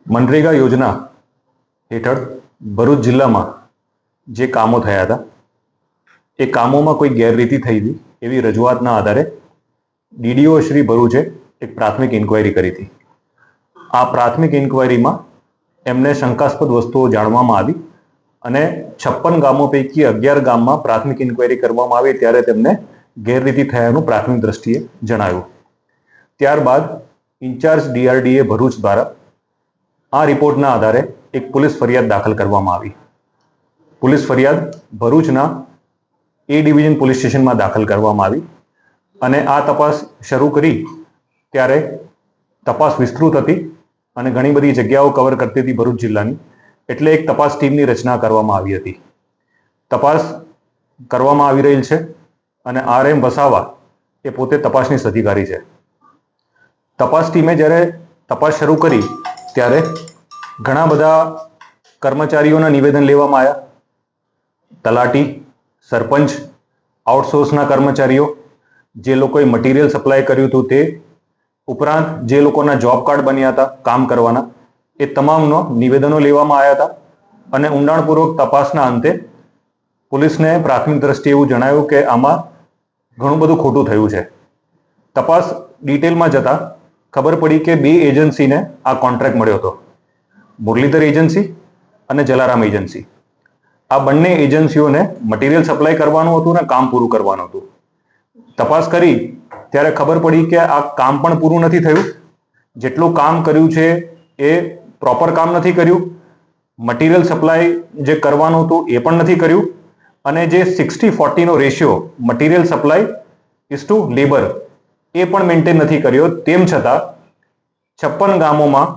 મનરેગા યોજના હેઠળ ભરૂચ જિલ્લામાં જે કામો થયા હતા એ કામોમાં કોઈ ગેરરીતિ થઈ હતી એવી રજૂઆતના આધારે ડીડીઓ શ્રી ભરૂચે એક પ્રાથમિક ઇન્કવાયરી કરી હતી. આ પ્રાથમિક ઇન્કવાયરીમાં એમને શંકાસ્પદ વસ્તુઓ જાણવામાં આવી અને 56 ગામો પૈકી 11 ગામમાં પ્રાથમિક ઇન્કવાયરી કરવામાં આવી ત્યારે તેમને ગેરરીતિ થયાનું પ્રાથમિક દ્રષ્ટિએ જણાવ્યું. ત્યારબાદ ઇન્ચાર્જ ડીઆરડીએ ભરૂચ દ્વારા આ રિપોર્ટના આધારે એક પોલીસ ફરિયાદ દાખલ કરવામાં આવી. પોલીસ ફરિયાદ ભરૂચના એ ડિવિઝન પોલીસ સ્ટેશનમાં દાખલ કરવામાં આવી અને આ તપાસ શરૂ કરી ત્યારે તપાસ વિસ્તૃત હતી અને ઘણી બધી જગ્યાઓ કવર કરતી હતી ભરૂચ જિલ્લાની, એટલે એક તપાસ ટીમની રચના કરવામાં આવી હતી. તપાસ કરવામાં આવી રહી છે અને RM વસાવા એ પોતે તપાસનીશ અધિકારી છે. તપાસ ટીમે જ્યારે તપાસ શરૂ કરી ત્યારે ઘણા બધા કર્મચારીઓના નિવેદન લેવામાં આવ્યા. તલાટી, સરપંચ, આઉટસોર્સના કર્મચારીઓ, જે લોકોએ મટીરિયલ સપ્લાય કર્યું હતું તે ઉપરાંત જે લોકોના જોબ કાર્ડ બન્યા હતા કામ કરવાના, એ તમામનો નિવેદનો લેવામાં આવ્યા હતા અને ઊંડાણપૂર્વક તપાસના અંતે પોલીસને પ્રાથમિક દ્રષ્ટિએ એવું જણાવ્યું કે આમાં ઘણું બધું ખોટું થયું છે. તપાસ ડિટેલમાં જતા ખબર પડી કે બે એજન્સીને આ કોન્ટ્રાક્ટ મળ્યો હતો, મુરલીધર એજન્સી અને જલારામ એજન્સી. આ બંને એજન્સીઓને મટીરિયલ સપ્લાય કરવાનું હતું અને કામ પૂરું કરવાનું હતું. તપાસ કરી ત્યારે ખબર પડી કે આ કામ પણ પૂરું નથી થયું. જેટલું કામ કર્યું છે એ પ્રોપર કામ નથી કર્યું. મટીરિયલ સપ્લાય જે કરવાનું હતું એ પણ નથી કર્યું અને જે 60-40 નો ratio material supply is to labour એ પણ મેન્ટેન નથી કર્યો. તેમ છતાં 56 ગામોમાં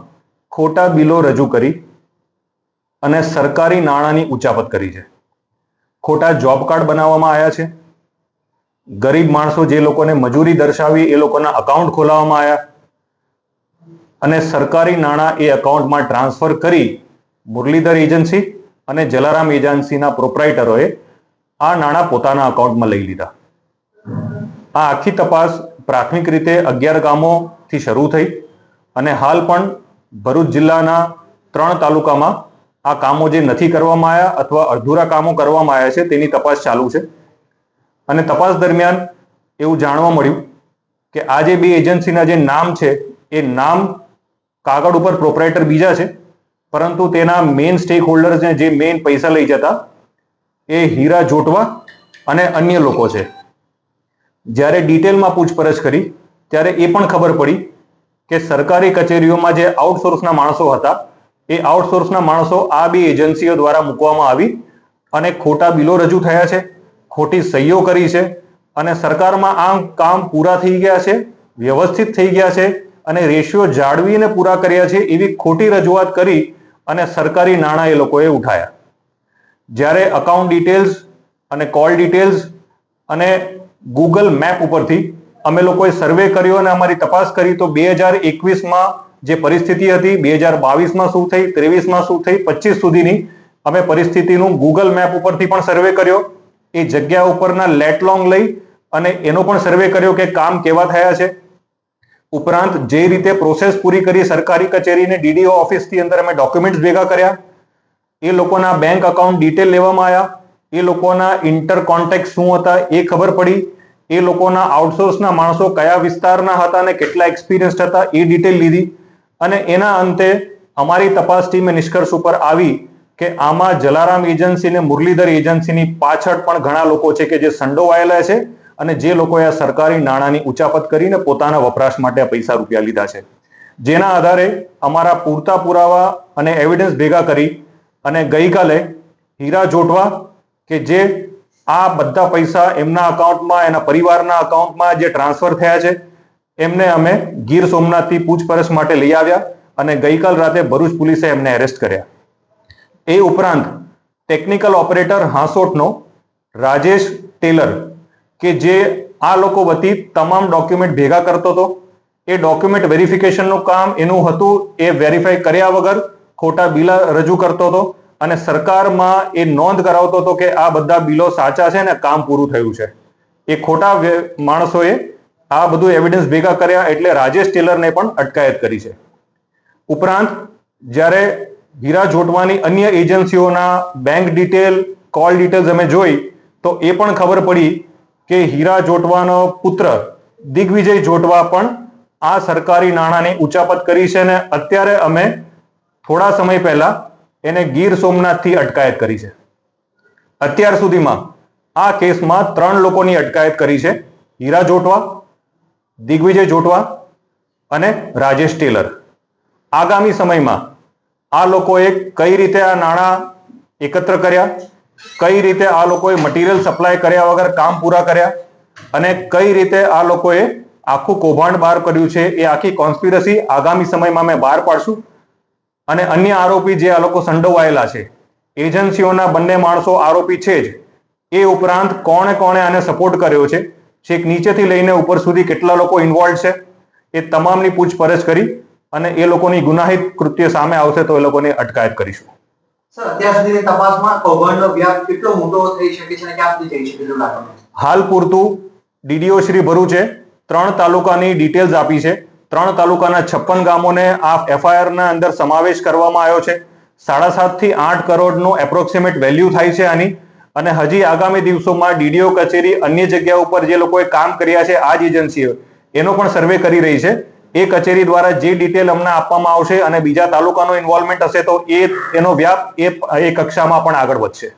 ખોટા બિલો રજૂ કરી અને સરકારી નાણાંની ઉચાપત કરી છે. ખોટા જોબ કાર્ડ બનાવવામાં આવ્યા છે. ગરીબ માણસો જે લોકોને મજૂરી દર્શાવી એ લોકોના અકાઉન્ટ ખોલાવવામાં આવ્યા અને સરકારી નાણાં એ અકાઉન્ટમાં ટ્રાન્સફર કરી મુરલીધર એજન્સી અને જલારામ એજન્સીના પ્રોપ્રાઇટરોએ આ નાણાં પોતાના અકાઉન્ટમાં લઈ લીધા. આ આખી તપાસ પ્રાથમિક રીતે 11 ગામોથી શરૂ થઈ અને હાલ પણ ભરૂચ જિલ્લાના 3 તાલુકામાં આ કામો જે નથી કરવામાં આવ્યા અથવા અધૂરા કામો કરવામાં આવ્યા છે તેની તપાસ ચાલુ છે. અને તપાસ દરમિયાન એવું જાણવા મળ્યું કે આ જે બે એજન્સીના જે નામ છે એ નામ કાગળ ઉપર પ્રોપ્રાઇટર બીજા છે, પરંતુ તેના મેઇન સ્ટેક હોલ્ડર્સને જે મેઇન પૈસા લઈ જતા એ હીરા જોટવા અને અન્ય લોકો છે. જ્યારે ડિટેલમાં પૂછપરછ કરી ત્યારે એ પણ ખબર પડી કે સરકારી કચેરીઓમાં જે આઉટસોર્સના માણસો હતા એ આઉટસોર્સના માણસો આ બે એજન્સીઓ દ્વારા મૂકવામાં આવી અને ખોટા બિલો રજૂ થયા છે, ખોટી સહીઓ કરી છે અને સરકારમાં આ કામ પૂરા થઈ ગયા છે, વ્યવસ્થિત થઈ ગયા છે અને રેશિયો જાળવીને પૂરા કર્યા છે એવી ખોટી રજૂઆત કરી અને સરકારી નાણાં એ લોકોએ ઉઠાયા. જ્યારે અકાઉન્ટ ડિટેલ્સ અને કોલ ડિટેલ્સ અને ગૂગલ મેપ ઉપરથી અમે લોકોએ સર્વે કર્યો અને અમારી તપાસ કરી તો 2021માં જે પરિસ્થિતિ હતી, 2022માં શું થઈ, 23માં શું થઈ, 25 સુધીની અમે પરિસ્થિતિનું ગૂગલ મેપ ઉપરથી પણ સર્વે કર્યો. એ જગ્યા ઉપરના લેટલોંગ લઈ અને એનો પણ સર્વે કર્યો કે કામ કેવા થયા છે. ઉપરાંત જે રીતે પ્રોસેસ પૂરી કરી સરકારી કચેરીને ડીડીઓ ઓફિસથી અંદર અમે ડોક્યુમેન્ટ્સ ભેગા કર્યા, એ લોકોના બેંક અકાઉન્ટ ડિટેલ લેવામાં આવ્યા, એ લોકોના ઇન્ટર કોન્ટેક્ટ શું હતા એ ખબર પડી, એ લોકોના આઉટસોર્સના માણસો કયા વિસ્તારના હતા અને કેટલા એક્સપિરિયન્સ હતા એ ડિટેલ લીધી અને એના અંતે અમારી તપાસ ટીમે નિષ્કર્ષ ઉપર આવી કે આમાં જલારામ એજન્સી અને મુરલીધર એજન્સીની પાછળ પણ ઘણા લોકો છે કે જે સંડોવાયેલા છે અને જે લોકોએ આ સરકારી નાણાંની ઉચાપત કરીને પોતાના વપરાશ માટે આ પૈસા રૂપિયા લીધા છે. જેના આધારે અમારા પૂરતા પુરાવા અને એવિડન્સ ભેગા કરી અને ગઈકાલે હીરા જોટવા કે જે આ બધા પૈસા એમના અકાઉન્ટમાં, એના પરિવારના અકાઉન્ટમાં જે ટ્રાન્સફર થયા છે એમને અમે ગીર સોમનાથથી પૂછપરછ માટે લઈ આવ્યા અને ગઈકાલ રાતે ભરૂચ પોલીસે એમને એરેસ્ટ કર્યા. એ ઉપરાંત ટેકનિકલ ઓપરેટર હાંસોટનો રાજેશ ટેલર કે જે આ લોકો વતી તમામ ડોક્યુમેન્ટ ભેગા કરતો હતો, એ ડોક્યુમેન્ટ વેરિફિકેશનનું કામ એનું હતું, એ વેરીફાઈ કર્યા વગર ખોટા બિલ રજૂ કરતો હતો અને સરકારમાં એ નોંધ કરાવતો હતો કે આ બધા બિલો સાચા છે ને કામ પૂરું થયું છે. એ ખોટા માણસોએ આ બધું એવિડન્સ ભેગા કર્યા એટલે રાજેશ ટેલરને પણ અટકાયત કરી છે. ઉપરાંત જ્યારે હીરા જોટવાની અન્ય એજન્સીઓના બેંક ડિટેલ, કોલ ડિટેલ્સ અમે જોઈ તો એ પણ ખબર પડી કે હીરા જોટવાનો પુત્ર દિગ્વિજય જોટવા પણ આ સરકારી નાણાંની ઉચાપત કરી છે, અને અત્યારે અમે થોડા સમય પહેલા એને ગીર સોમનાથથી અટકાયત કરી છે. અત્યાર સુધીમાં આ કેસમાં 3 લોકોની અટકાયત કરી છે: હીરા જોટવા, દિગ્વિજય જોટવા અને રાજેશ ટેલર. આગામી સમયમાં આ લોકોએ કઈ રીતે આ નાણાં એકત્ર કર્યા, કઈ રીતે આ લોકોએ મટીરિયલ સપ્લાય કર્યા વગર કામ પૂરા કર્યા, અને કઈ રીતે આ લોકોએ આખું કૌભાંડ બહાર કર્યું છે, એ આખી કોન્સ્પિરસી આગામી સમયમાં અમે બહાર પાડશું. અને અન્ય આરોપી જે આ લોકો સંડોવાયેલા છે, એજન્સીઓના બંને માણસો આરોપી છે જ, એ ઉપરાંત કોણે કોણે આને સપોર્ટ કર્યો છે, છેક નીચેથી લઈને ઉપર સુધી કેટલા લોકો ઇન્વોલ્વ છે, એ તમામની પૂછપરછ કરી અને એ લોકોની ગુનાહિત કૃત્ય સામે આવશે તો એ લોકોની અટકાયત કરીશું. સર, અત્યાર સુધીની તપાસમાં કૌભાંડનો વ્યાપ કેટલો મોટો થઈ શકે છે અને ક્યાંથી થઈ શકે છે? હાલ પૂરતું ડીડીઓ શ્રી ભરૂચે 3 તાલુકાની ડિટેલ્સ આપી છે. 3 તાલુકાના 56 ગામોને આ એફઆઈઆર ના અંદર સમાવેશ કરવામાં આવ્યો છે. 7.5 થી 8 કરોડનું એપ્રોક્સિમેટ વેલ્યુ થાય છે આની. અને હજી આગામી દિવસોમાં ડીડીઓ કચેરી અન્ય જગ્યા ઉપર જે લોકોએ કામ કર્યા છે આ જ એજન્સીઓ, એનો પણ સર્વે કરી રહી છે. એ કચેરી દ્વારા જે ડિટેલ અમને આપવામાં આવશે અને બીજા તાલુકાનો ઇન્વોલ્વમેન્ટ હશે તો એનો વ્યાપ એ કક્ષામાં પણ આગળ વધશે.